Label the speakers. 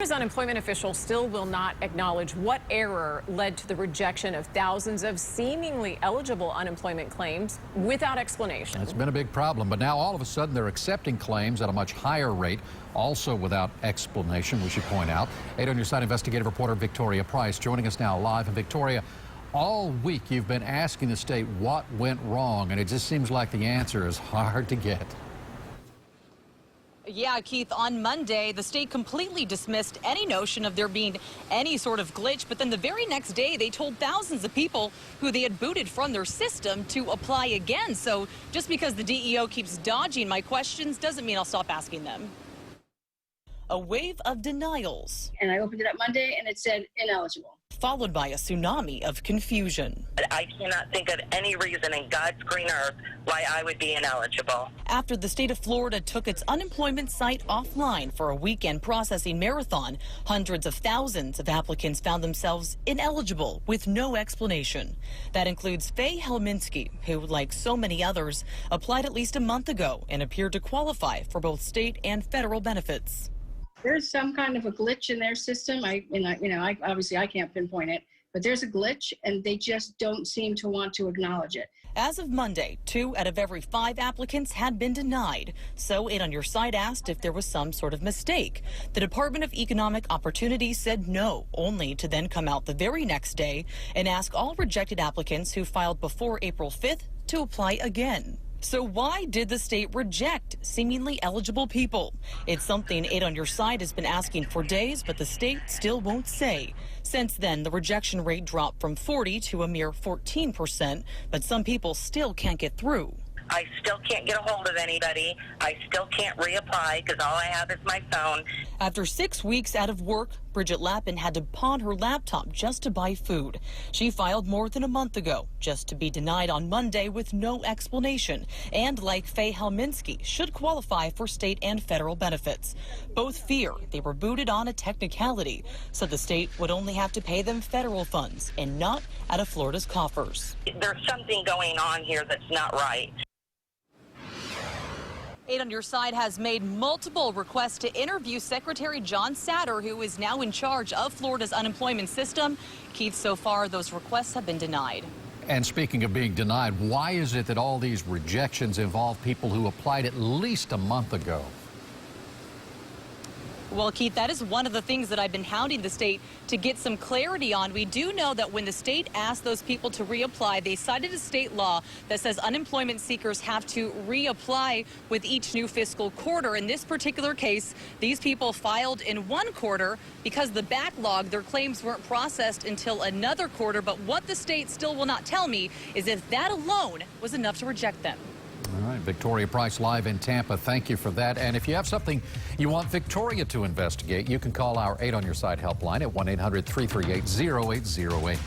Speaker 1: Florida's unemployment officials still will not acknowledge what error led to the rejection of thousands of seemingly eligible unemployment claims without explanation.
Speaker 2: It's been a big problem, but now all of a sudden they're accepting claims at a much higher rate, also without explanation, we should point out. 8 on Your Side investigative reporter Victoria Price joining us now live. And Victoria, all week you've been asking the state what went wrong, and it just seems like the answer is hard to get.
Speaker 3: Yeah, Keith, on Monday, the state completely dismissed any notion of there being any sort of glitch. But then the very next day, they told thousands of people who they had booted from their system to apply again. So just because the DEO keeps dodging my questions doesn't mean I'll stop asking them. A wave of denials.
Speaker 4: And I opened it up Monday and it said ineligible.
Speaker 3: Followed by a tsunami of confusion.
Speaker 5: I cannot think of any reason in God's green earth why I would be ineligible.
Speaker 3: After the state of Florida took its unemployment site offline for a weekend processing marathon, hundreds of thousands of applicants found themselves ineligible with no explanation. That includes Faye Helminski, who, like so many others, applied at least a month ago and appeared to qualify for both state and federal benefits.
Speaker 4: There's some kind of a glitch in their system. I obviously I can't pinpoint it, but there's a glitch and they just don't seem to want to acknowledge it.
Speaker 3: As of Monday, 2 out of every 5 applicants had been denied. So 8 on Your Side asked if there was some sort of mistake. The Department of Economic Opportunity said no, only to then come out the very next day and ask all rejected applicants who filed before April 5th to apply again. So why did the state reject seemingly eligible people? It's something 8 on Your Side has been asking for days, but the state still won't say. Since then, the rejection rate dropped from 40 to a mere 14%, but some people still can't get through.
Speaker 5: I still can't get a hold of anybody. I still can't reapply because all I have is my phone.
Speaker 3: After 6 weeks out of work, BRIDGET-T had to pawn her laptop just to buy food. She filed more than a month ago, just to be denied on Monday with no explanation. And like Faye Helminski, should qualify for state and federal benefits. Both fear they were booted on a technicality, so the state would only have to pay them federal funds and not out of Florida's coffers.
Speaker 5: There's something going on here that's not right.
Speaker 3: 8 on Your Side has made multiple requests to interview Secretary John Satter, who is now in charge of Florida's unemployment system. Keith, so far those requests have been denied.
Speaker 2: And speaking of being denied, why is it that all these rejections involve people who applied at least a month ago?
Speaker 3: Well, Keith, that is one of the things that I've been hounding the state to get some clarity on. We do know that when the state asked those people to reapply, they cited a state law that says unemployment seekers have to reapply with each new fiscal quarter. In this particular case, these people filed in one quarter because the backlog, their claims weren't processed until another quarter. But what the state still will not tell me is if that alone was enough to reject them.
Speaker 2: All right, Victoria Price live in Tampa. Thank you for that. And if you have something you want Victoria to investigate, you can call our 8 on Your Side helpline at 1-800-338-0808.